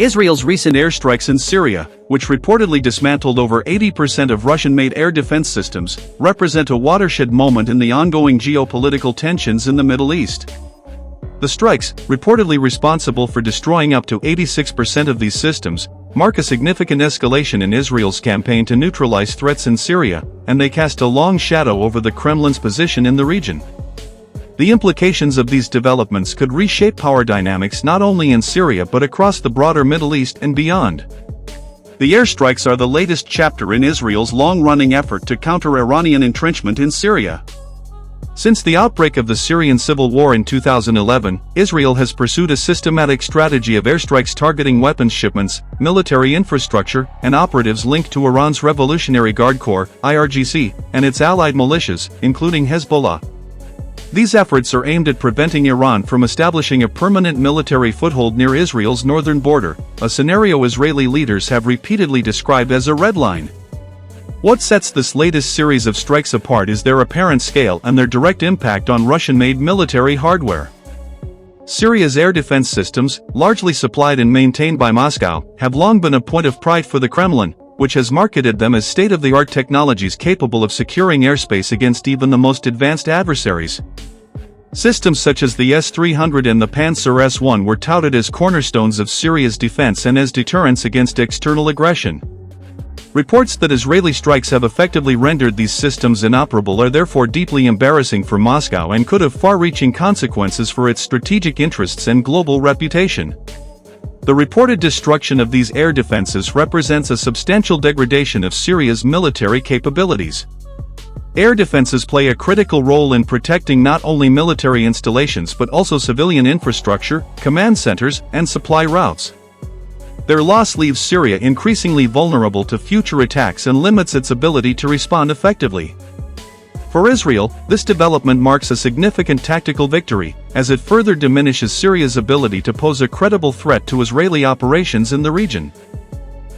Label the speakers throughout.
Speaker 1: Israel's recent airstrikes in Syria, which reportedly dismantled over 80% of Russian-made air defense systems, represent a watershed moment in the ongoing geopolitical tensions in the Middle East. The strikes, reportedly responsible for destroying up to 86% of these systems, mark a significant escalation in Israel's campaign to neutralize threats in Syria, and they cast a long shadow over the Kremlin's position in the region. The implications of these developments could reshape power dynamics not only in Syria but across the broader Middle East and beyond. The airstrikes are the latest chapter in Israel's long-running effort to counter Iranian entrenchment in Syria. Since the outbreak of the Syrian civil war in 2011, Israel has pursued a systematic strategy of airstrikes targeting weapons shipments, military infrastructure, and operatives linked to Iran's Revolutionary Guard Corps, IRGC, and its allied militias, including Hezbollah. These efforts are aimed at preventing Iran from establishing a permanent military foothold near Israel's northern border, a scenario Israeli leaders have repeatedly described as a red line. What sets this latest series of strikes apart is their apparent scale and their direct impact on Russian-made military hardware. Syria's air defense systems, largely supplied and maintained by Moscow, have long been a point of pride for the Kremlin, which has marketed them as state-of-the-art technologies capable of securing airspace against even the most advanced adversaries. Systems such as the S-300 and the Panzer S-1 were touted as cornerstones of Syria's defense and as deterrents against external aggression. Reports that Israeli strikes have effectively rendered these systems inoperable are therefore deeply embarrassing for Moscow and could have far-reaching consequences for its strategic interests and global reputation. The reported destruction of these air defenses represents a substantial degradation of Syria's military capabilities. Air defenses play a critical role in protecting not only military installations but also civilian infrastructure, command centers, and supply routes. Their loss leaves Syria increasingly vulnerable to future attacks and limits its ability to respond effectively. For Israel, this development marks a significant tactical victory, as it further diminishes Syria's ability to pose a credible threat to Israeli operations in the region.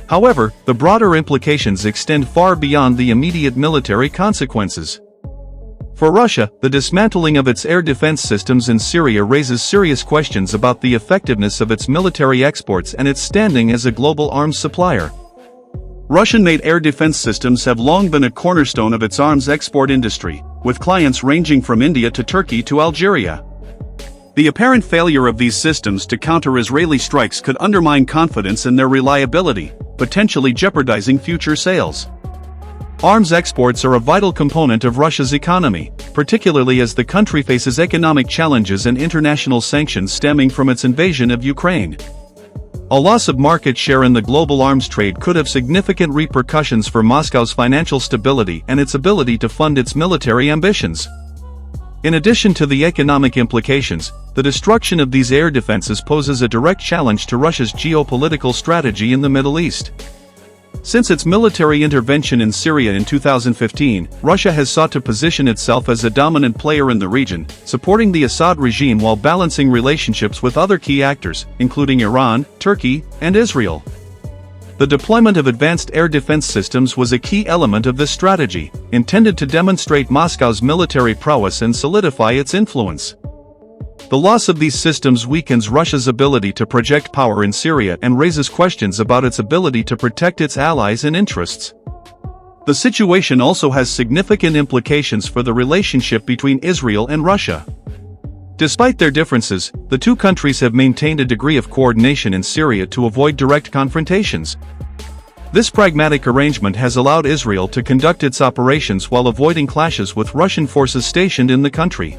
Speaker 1: However, the broader implications extend far beyond the immediate military consequences. For Russia, the dismantling of its air defense systems in Syria raises serious questions about the effectiveness of its military exports and its standing as a global arms supplier. Russian-made air defense systems have long been a cornerstone of its arms export industry, with clients ranging from India to Turkey to Algeria. The apparent failure of these systems to counter Israeli strikes could undermine confidence in their reliability, potentially jeopardizing future sales. Arms exports are a vital component of Russia's economy, particularly as the country faces economic challenges and international sanctions stemming from its invasion of Ukraine. A loss of market share in the global arms trade could have significant repercussions for Moscow's financial stability and its ability to fund its military ambitions. In addition to the economic implications, the destruction of these air defenses poses a direct challenge to Russia's geopolitical strategy in the Middle East. Since its military intervention in Syria in 2015, Russia has sought to position itself as a dominant player in the region, supporting the Assad regime while balancing relationships with other key actors, including Iran, Turkey, and Israel. The deployment of advanced air defense systems was a key element of this strategy, intended to demonstrate Moscow's military prowess and solidify its influence. The loss of these systems weakens Russia's ability to project power in Syria and raises questions about its ability to protect its allies and interests. The situation also has significant implications for the relationship between Israel and Russia. Despite their differences, the two countries have maintained a degree of coordination in Syria to avoid direct confrontations. This pragmatic arrangement has allowed Israel to conduct its operations while avoiding clashes with Russian forces stationed in the country.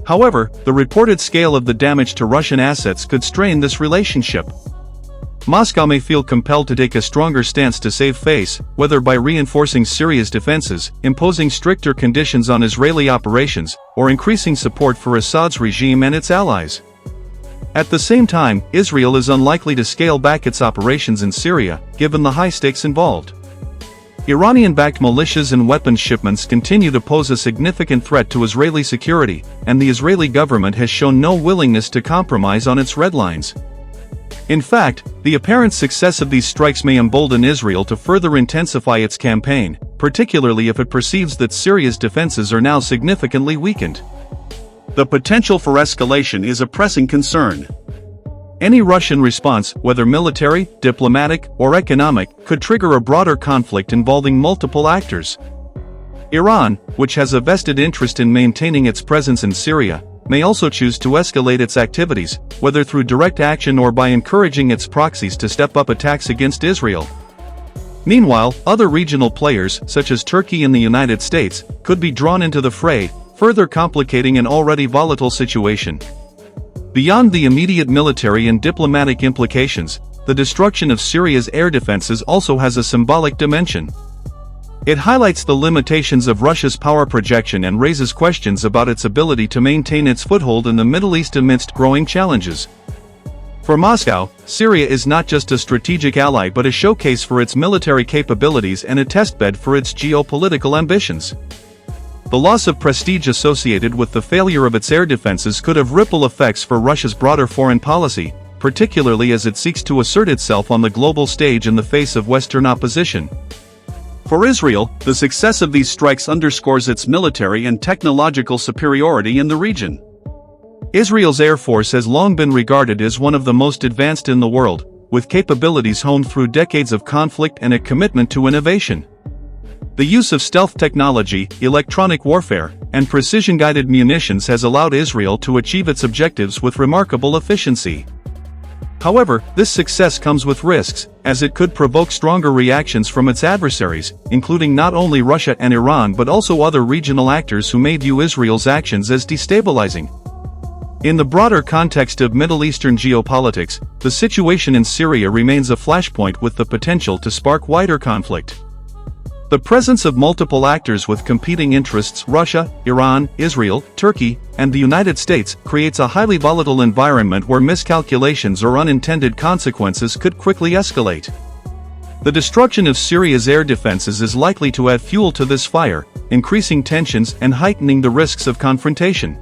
Speaker 1: However, the reported scale of the damage to Russian assets could strain this relationship. Moscow may feel compelled to take a stronger stance to save face, whether by reinforcing Syria's defenses, imposing stricter conditions on Israeli operations, or increasing support for Assad's regime and its allies. At the same time, Israel is unlikely to scale back its operations in Syria, given the high stakes involved. Iranian-backed militias and weapons shipments continue to pose a significant threat to Israeli security, and the Israeli government has shown no willingness to compromise on its red lines. In fact, the apparent success of these strikes may embolden Israel to further intensify its campaign, particularly if it perceives that Syria's defenses are now significantly weakened. The potential for escalation is a pressing concern. Any Russian response, whether military, diplomatic, or economic, could trigger a broader conflict involving multiple actors. Iran, which has a vested interest in maintaining its presence in Syria, may also choose to escalate its activities, whether through direct action or by encouraging its proxies to step up attacks against Israel. Meanwhile, other regional players, such as Turkey and the United States, could be drawn into the fray, further complicating an already volatile situation. Beyond the immediate military and diplomatic implications, the destruction of Syria's air defenses also has a symbolic dimension. It highlights the limitations of Russia's power projection and raises questions about its ability to maintain its foothold in the Middle East amidst growing challenges. For Moscow, Syria is not just a strategic ally but a showcase for its military capabilities and a testbed for its geopolitical ambitions. The loss of prestige associated with the failure of its air defenses could have ripple effects for Russia's broader foreign policy, particularly as it seeks to assert itself on the global stage in the face of Western opposition. For Israel, the success of these strikes underscores its military and technological superiority in the region. Israel's air force has long been regarded as one of the most advanced in the world, with capabilities honed through decades of conflict and a commitment to innovation. The use of stealth technology, electronic warfare, and precision-guided munitions has allowed Israel to achieve its objectives with remarkable efficiency. However, this success comes with risks, as it could provoke stronger reactions from its adversaries, including not only Russia and Iran but also other regional actors who may view Israel's actions as destabilizing. In the broader context of Middle Eastern geopolitics, the situation in Syria remains a flashpoint with the potential to spark wider conflict. The presence of multiple actors with competing interests, Russia, Iran, Israel, Turkey, and the United States, creates a highly volatile environment where miscalculations or unintended consequences could quickly escalate. The destruction of Syria's air defenses is likely to add fuel to this fire, increasing tensions and heightening the risks of confrontation.